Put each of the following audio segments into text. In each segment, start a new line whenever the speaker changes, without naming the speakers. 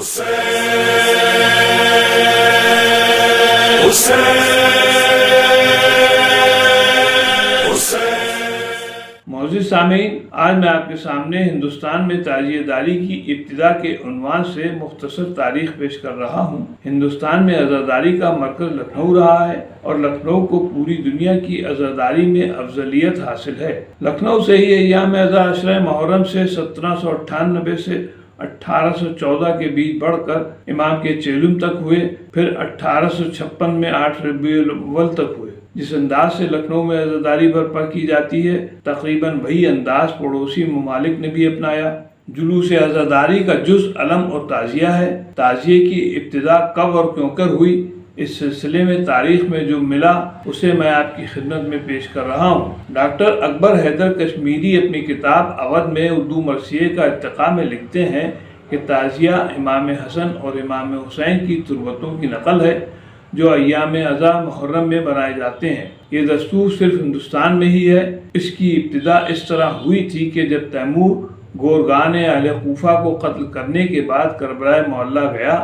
معزز سامعین، آج میں آپ کے سامنے ہندوستان میں تعزیہ داری کی ابتدا کے عنوان سے مختصر تاریخ پیش کر رہا ہوں۔ ہندوستان میں عزاداری کا مرکز لکھنؤ رہا ہے اور لکھنؤ کو پوری دنیا کی عزاداری میں افضلیت حاصل ہے۔ لکھنؤ سے ہی ایام عزا عشرہ محرم سے 1798 سے 1814 کے بیچ بڑھ کر امام کے چہلم تک ہوئے، پھر 1856 میں 8 ربیع الاول تک ہوئے۔ جس انداز سے لکھنؤ میں عزاداری برپا کی جاتی ہے، تقریباً وہی انداز پڑوسی ممالک نے بھی اپنایا۔ جلوس عزاداری کا جز علم اور تعزیہ ہے۔ تعزیے کی ابتدا کب اور کیوں کر ہوئی، اس سلسلے میں تاریخ میں جو ملا اسے میں آپ کی خدمت میں پیش کر رہا ہوں۔ ڈاکٹر اکبر حیدر کشمیری اپنی کتاب اودھ میں اردو مرثیے کا ارتقاء میں لکھتے ہیں کہ تعزیہ امام حسن اور امام حسین کی تربتوں کی نقل ہے جو ایام عزا محرم میں بنائے جاتے ہیں۔ یہ دستور صرف ہندوستان میں ہی ہے۔ اس کی ابتدا اس طرح ہوئی تھی کہ جب تیمور گورگان اہل کوفہ کو قتل کرنے کے بعد کربلا معلی گیا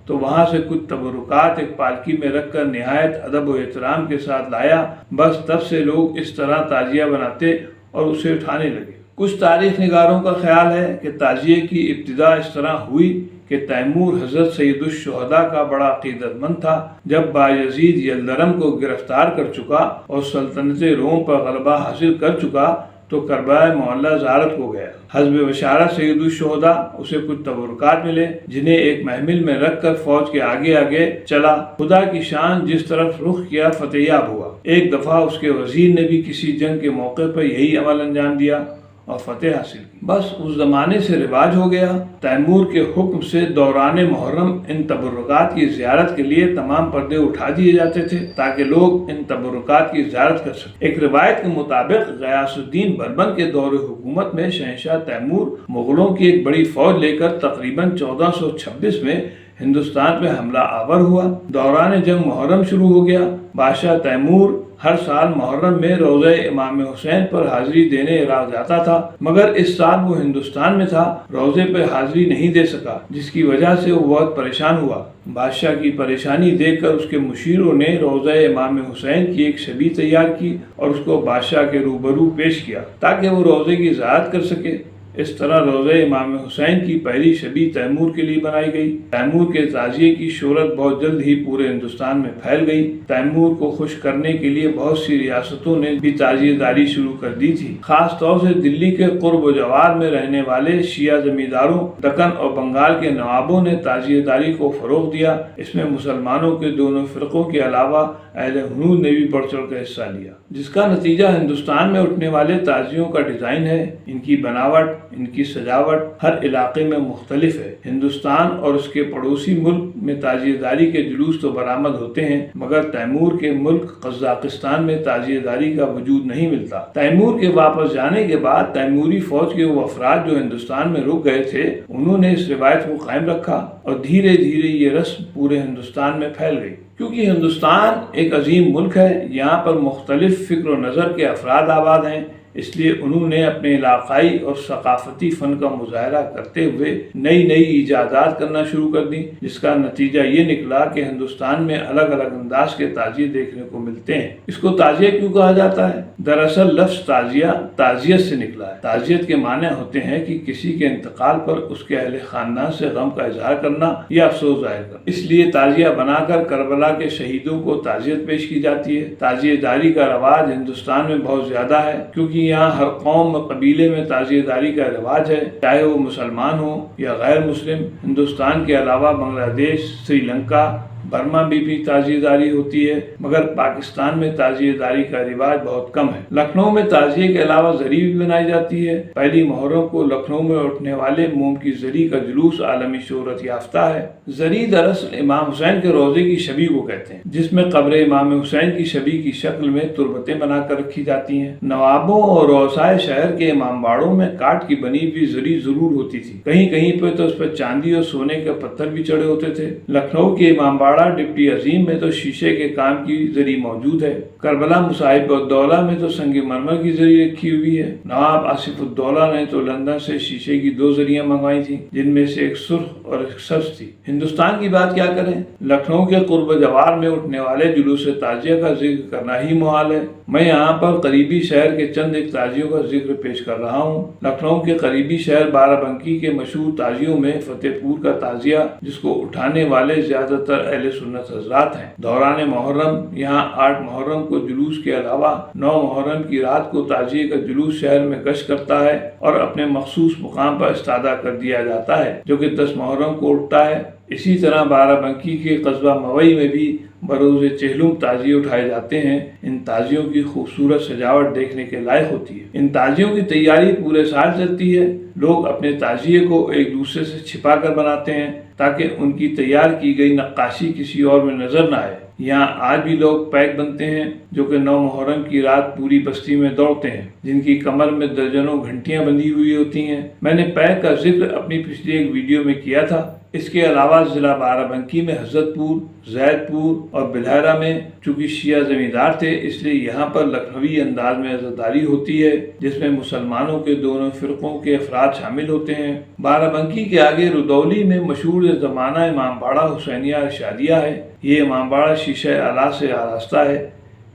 تو وہاں سے کچھ تبرکات ایک پالکی میں رکھ کر نہایت ادب و احترام کے ساتھ لایا۔ بس تب سے لوگ اس طرح تعزیہ بناتے اور اسے اٹھانے لگے۔ کچھ تاریخ نگاروں کا خیال ہے کہ تعزیے کی ابتدا اس طرح ہوئی کہ تیمور حضرت سید الشہداء کا بڑا عقیدت مند تھا۔ جب بایزید یلدرم کو گرفتار کر چکا اور سلطنت روم پر غلبہ حاصل کر چکا تو کربلا معلی زیارت کو گیا۔ حسب بشارت سید الشہداء اسے کچھ تبرکات ملے جنہیں ایک محمل میں رکھ کر فوج کے آگے آگے چلا۔ خدا کی شان جس طرف رخ کیا فتح یاب ہوا۔ ایک دفعہ اس کے وزیر نے بھی کسی جنگ کے موقع پر یہی عمل انجام دیا اور فتح حاصل کی۔ بس اس زمانے سے رواج ہو گیا۔ تیمور کے حکم سے دوران محرم ان تبرکات کی زیارت کے لیے تمام پردے اٹھا دیے جاتے تھے تاکہ لوگ ان تبرکات کی زیارت کر سکیں۔ ایک روایت کے مطابق غیاث الدین بربن کے دور حکومت میں شہنشاہ تیمور مغلوں کی ایک بڑی فوج لے کر تقریباً 1426 میں ہندوستان پہ حملہ آور ہوا۔ دوران جنگ محرم شروع ہو گیا۔ بادشاہ تیمور ہر سال محرم میں روضہ امام حسین پر حاضری دینے عراق جاتا تھا، مگر اس سال وہ ہندوستان میں تھا، روضے پہ حاضری نہیں دے سکا، جس کی وجہ سے وہ بہت پریشان ہوا۔ بادشاہ کی پریشانی دیکھ کر اس کے مشیروں نے روضہ امام حسین کی ایک شبیہ تیار کی اور اس کو بادشاہ کے روبرو پیش کیا تاکہ وہ روضے کی زیارت کر سکے۔ اس طرح روضہ امام حسین کی پہلی شبیہ تیمور کے لیے بنائی گئی۔ تیمور کے تعزیے کی شہرت بہت جلد ہی پورے ہندوستان میں پھیل گئی۔ تیمور کو خوش کرنے کے لیے بہت سی ریاستوں نے بھی تعزیہ داری شروع کر دی تھی۔ خاص طور سے دلی کے قرب و جوار میں رہنے والے شیعہ زمینداروں، دکن اور بنگال کے نوابوں نے تعزیہ داری کو فروغ دیا۔ اس میں مسلمانوں کے دونوں فرقوں کے علاوہ اہل ہنود نے بھی بڑھ چڑھ کر حصہ لیا، جس کا نتیجہ ہندوستان میں اٹھنے والے تعزیوں کا ڈیزائن ہے۔ ان کی بناوٹ، ان کی سجاوٹ ہر علاقے میں مختلف ہے۔ ہندوستان اور اس کے پڑوسی ملک میں تعزیہ داری کے جلوس تو برآمد ہوتے ہیں، مگر تیمور کے ملک قزاقستان میں تعزیہ داری کا وجود نہیں ملتا۔ تیمور کے واپس جانے کے بعد تیموری فوج کے وہ افراد جو ہندوستان میں رک گئے تھے، انہوں نے اس روایت کو قائم رکھا اور دھیرے دھیرے یہ رسم پورے ہندوستان میں پھیل گئی۔ کیونکہ ہندوستان ایک عظیم ملک ہے، یہاں پر مختلف فکر و نظر کے افراد آباد ہیں، اس لیے انہوں نے اپنے علاقائی اور ثقافتی فن کا مظاہرہ کرتے ہوئے نئی نئی ایجادات کرنا شروع کر دی، جس کا نتیجہ یہ نکلا کہ ہندوستان میں الگ الگ انداز کے تعزیے دیکھنے کو ملتے ہیں۔ اس کو تعزیہ کیوں کہا جاتا ہے؟ دراصل لفظ تعزیہ تعزیت سے نکلا ہے۔ تعزیت کے معنی ہوتے ہیں کہ کسی کے انتقال پر اس کے اہل خاندان سے غم کا اظہار کرنا یا افسوس ظاہر کرنا۔ اس لیے تعزیہ بنا کر کربلا کے شہیدوں کو تعزیت پیش کی جاتی ہے۔ تعزیہ داری کا رواج ہندوستان میں بہت زیادہ ہے، کیونکہ یہاں ہر قوم و قبیلے میں تعزیہ داری کا رواج ہے، چاہے وہ مسلمان ہو یا غیر مسلم۔ ہندوستان کے علاوہ بنگلہ دیش، سری لنکا، برما بھی تعزیہ داری ہوتی ہے، مگر پاکستان میں تعزیہ داری کا رواج بہت کم ہے۔ لکھنؤ میں تعزیے کے علاوہ زری بھی بنائی جاتی ہے۔ پہلی محرم کو لکھنؤ میں اٹھنے والے موم کی زری کا جلوس عالمی شہرت یافتہ ہے۔ زری دراصل امام حسین کے روضے کی شبیہ کو کہتے ہیں، جس میں قبر امام حسین کی شبیہ کی شکل میں تربتیں بنا کر رکھی جاتی ہیں۔ نوابوں اور رؤسائے شہر کے امام باڑوں میں کاٹ کی بنی ہوئی زری ضرور ہوتی تھی، کہیں کہیں پہ تو اس پر چاندی اور سونے کے پتھر بھی چڑھے ہوتے تھے۔ لکھنؤ کے امام باڑہ ڈپٹی عظیم میں تو شیشے کے کام کی زری موجود ہے۔ کربلا مصاحب الدولہ میں تو سنگ مرمر کی زری رکھی ہوئی ہے۔ نواب آصف الدولہ نے تو لندن سے شیشے کی 2 زریاں منگوائی تھیں، جن میں سے ایک سرخ اور 61 تھی۔ ہندوستان کی بات کیا کریں، لکھنؤ کے قرب جوار میں اٹھنے والے جلوس تعزیہ کا ذکر کرنا ہی محال ہے۔ میں یہاں پر قریبی شہر کے چند ایک تعزیوں کا ذکر پیش کر رہا ہوں۔ لکھنؤ کے قریبی شہر بارہ بنکی کے مشہور تعزیوں میں فتح پور کا تعزیہ، جس کو اٹھانے والے زیادہ تر اہل سنت حضرات ہیں۔ دوران محرم یہاں 8 محرم کو جلوس کے علاوہ 9 محرم کی رات کو تعزیے کا جلوس شہر میں گشت کرتا ہے اور اپنے مخصوص مقام پر استادہ کر دیا جاتا ہے، جو کہ 10 محرم کو اٹھتا ہے۔ اسی طرح بارہ بنکی کے قصبہ مئی میں بھی بروز چہلم تعزیے اٹھائے جاتے ہیں۔ ان تعزیوں کی خوبصورت سجاوٹ دیکھنے کے لائق ہوتی ہے۔ ان تعزیوں کی تیاری پورے سال چلتی ہے۔ لوگ اپنے تعزیے کو ایک دوسرے سے چھپا کر بناتے ہیں تاکہ ان کی تیار کی گئی نقاشی کسی اور میں نظر نہ آئے۔ یہاں آج بھی لوگ پیک بنتے ہیں جو کہ 9 محرم کی رات پوری بستی میں دوڑتے ہیں، جن کی کمر میں درجنوں گھنٹیاں بندھی ہوئی ہوتی ہیں۔ میں نے پیک کا ذکر اپنی پچھلی ایک ویڈیو میں کیا تھا۔ اس کے علاوہ ضلع بارہ بنکی میں حضرت پور، زید پور اور بلہرہ میں چونکہ شیعہ زمیندار تھے، اس لیے یہاں پر لکھنوی انداز میں عزاداری ہوتی ہے، جس میں مسلمانوں کے دونوں فرقوں کے افراد شامل ہوتے ہیں۔ بارہ بنکی کے آگے رودولی میں مشہور زمانہ امام باڑہ حسینیہ ارشادیہ ہے۔ یہ امام باڑہ شیشہ اعلیٰ سے آراستہ ہے۔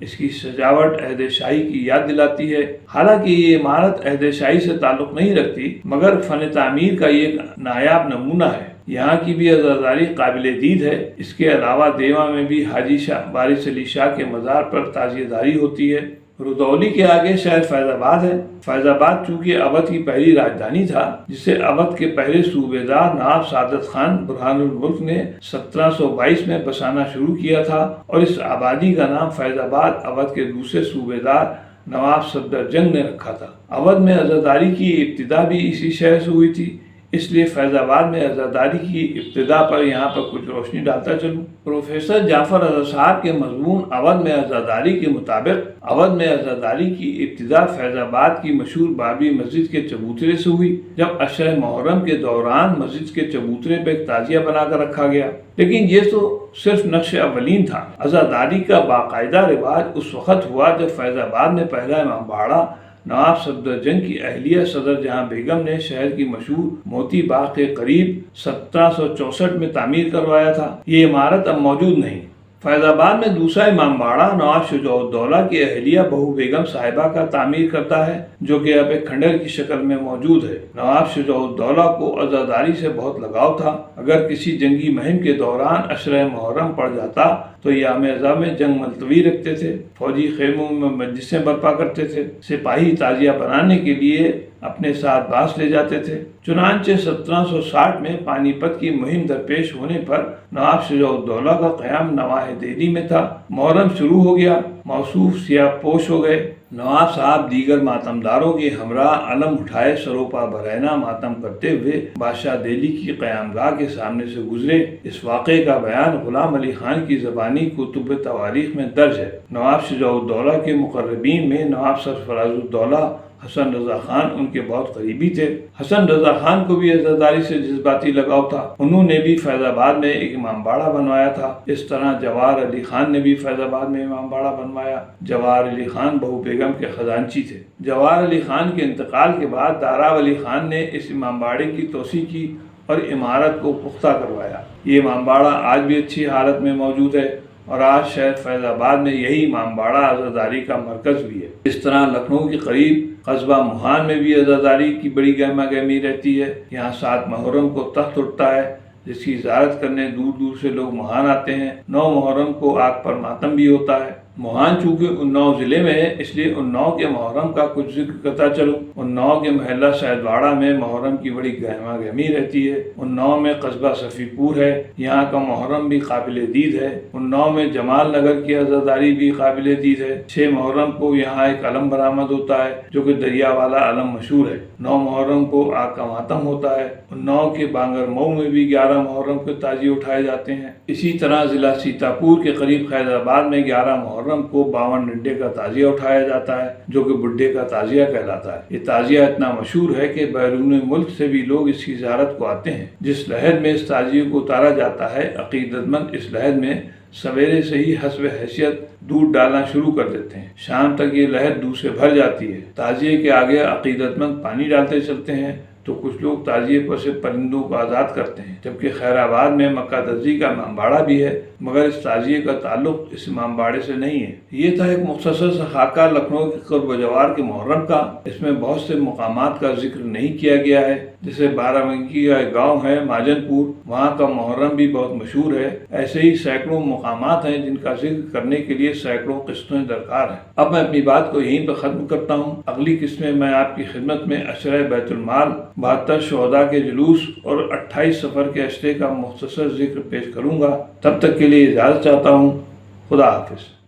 اس کی سجاوٹ عہد شاہی کی یاد دلاتی ہے۔ حالانکہ یہ عمارت عہد شاہی سے تعلق نہیں رکھتی، مگر فن تعمیر کا یہ نایاب نمونہ ہے۔ یہاں کی بھی عزاداری قابل دید ہے۔ اس کے علاوہ دیوا میں بھی حاجی شاہ وارث علی شاہ کے مزار پر تعزیہ داری ہوتی ہے۔ رودولی کے آگے شہر فیض آباد ہے۔ فیض آباد چونکہ اودھ کی پہلی راجدھانی تھا، جسے اودھ کے پہلے صوبیدار نواب سعادت خان برہان الملک نے 1722 میں بسانا شروع کیا تھا، اور اس آبادی کا نام فیض آباد اودھ کے دوسرے صوبیدار نواب صفدر جنگ نے رکھا تھا۔ اودھ میں عزاداری کی ابتدا بھی اسی شہر سے ہوئی تھی، اس لیے فیض آباد میں عزاداری کی ابتدا پر یہاں پر کچھ روشنی ڈالتا چلوں۔ پروفیسر جعفر رضا صاحب کے مضمون اودھ میں عزاداری کے مطابق اودھ میں عزاداری کی ابتدا فیض آباد کی مشہور بابری مسجد کے چبوترے سے ہوئی، جب عشرہ محرم کے دوران مسجد کے چبوترے پہ ایک تعزیہ بنا کر رکھا گیا۔ لیکن یہ تو صرف نقش اولین تھا۔ عزاداری کا باقاعدہ رواج اس وقت ہوا جب فیض آباد میں پہلا امام باڑہ نواب صفدر جنگ کی اہلیہ صدر جہاں بیگم نے شہر کی مشہور موتی باغ کے قریب 1764 میں تعمیر کروایا تھا۔ یہ عمارت اب موجود نہیں۔ فیض آباد میں دوسرا امام باڑہ نواب شجاع الدولہ کی اہلیہ بہو بیگم صاحبہ کا تعمیر کرتا ہے، جو کہ اب ایک کھنڈر کی شکل میں موجود ہے۔ نواب شجاع الدولہ کو عزاداری سے بہت لگاؤ تھا۔ اگر کسی جنگی مہم کے دوران عشرہ محرم پڑ جاتا تو یوم ازا میں جنگ ملتوی رکھتے تھے، فوجی خیموں میں مجلسیں برپا کرتے تھے، سپاہی تعزیہ بنانے کے لیے اپنے ساتھ باس لے جاتے تھے۔ چنانچہ 1760 میں پانی پت کی مہم درپیش ہونے پر نواب شجاع الدولہ کا قیام نواح دہلی میں تھا۔ محرم شروع ہو گیا، موصوف سیاہ پوش ہو گئے۔ نواب صاحب دیگر ماتمداروں کے ہمراہ علم اٹھائے سروپا برہنہ ماتم کرتے ہوئے بادشاہ دہلی کی قیام گاہ کے سامنے سے گزرے۔ اس واقعے کا بیان غلام علی خان کی زبانی کتب تواریخ میں درج ہے۔ نواب شجاع الدولہ کے مقربین میں نواب سرفراز الدولہ حسن رضا خان ان کے بہت قریبی تھے۔ حسن رضا خان کو بھی عزاداری سے جذباتی لگاؤ تھا۔ انہوں نے بھی فیض آباد میں ایک امام باڑہ بنوایا تھا۔ اس طرح جواہر علی خان نے بھی فیض آباد میں امام باڑہ بنوایا۔ جواہر علی خان بہو بیگم کے خزانچی تھے۔ جواہر علی خان کے انتقال کے بعد دارا ولی خان نے اس امام باڑے کی توسیع کی اور عمارت کو پختہ کروایا۔ یہ امام باڑہ آج بھی اچھی حالت میں موجود ہے، اور آج شہر فیض آباد میں یہی امام باڑہ عزاداری کا مرکز بھی ہے۔ اس طرح لکھنؤ کے قریب قصبہ موہان میں بھی عزاداری کی بڑی گہما گہمی رہتی ہے۔ یہاں 7 محرم کو تخت اٹھتا ہے، جس کی زیارت کرنے دور دور سے لوگ موہان آتے ہیں۔ 9 محرم کو آگ پر ماتم بھی ہوتا ہے۔ موہان چونکہ اناؤ ضلع میں ہے، اس لیے اناؤ کے محرم کا کچھ ذکر کرتا چلوں۔ اناؤ کے محلہ سید واڑہ میں محرم کی بڑی گہما گہمی رہتی ہے۔ اناؤ میں قصبہ صفی پور ہے، یہاں کا محرم بھی قابل دید ہے۔ اناؤ میں جمال نگر کی عزاداری بھی قابل دید ہے۔ 6 محرم کو یہاں ایک علم برآمد ہوتا ہے، جو کہ دریا والا علم مشہور ہے۔ 9 محرم کو آگ کا ماتم ہوتا ہے۔ اناؤ کے بانگر مئو میں بھی 11 محرم کے تعزیے اٹھائے جاتے ہیں۔ اسی طرح ضلع سیتاپور کے قریب خیر آباد میں 11 محرم کو 52 ڈنڈے کا تعزیہ اٹھایا جاتا ہے، جو کہ بڈھے کا تعزیہ کہلاتا ہے۔ یہ تعزیہ اتنا مشہور ہے کہ بیرون ملک سے بھی لوگ اس کی زیارت کو آتے ہیں۔ جس لحد میں اس تعزیے کو اتارا جاتا ہے، عقیدت مند اس لحد میں سویرے سے ہی حسب حیثیت دودھ ڈالنا شروع کر دیتے ہیں۔ شام تک یہ لحد دودھ سے بھر جاتی ہے۔ تعزیے کے آگے عقیدت مند پانی ڈالتے چلتے ہیں تو تو کچھ لوگ تعزیے پر سے پرندوں کو آزاد کرتے ہیں، جبکہ خیر آباد میں مکہ دزی کا امامباڑہ بھی ہے، مگر اس تعزیے کا تعلق اس امامباڑے سے نہیں ہے۔ یہ تھا ایک مختصر سا خاکہ لکھنؤ کے قرب و جوار کے محرم کا۔ اس میں بہت سے مقامات کا ذکر نہیں کیا گیا ہے، جیسے بارہ بنکی کا ایک گاؤں ہے ماجن پور، وہاں کا محرم بھی بہت مشہور ہے۔ ایسے ہی سینکڑوں مقامات ہیں جن کا ذکر کرنے کے لیے سینکڑوں قسطیں درکار ہیں۔ اب میں اپنی بات کو یہیں پہ ختم کرتا ہوں۔ اگلی قسط میں آپ کی خدمت میں عشرہ بیت المال، 72 شہداء کے جلوس اور 28 سفر کے عشرے کا مختصر ذکر پیش کروں گا۔ تب تک کے لیے اجازت چاہتا ہوں۔ خدا حافظ۔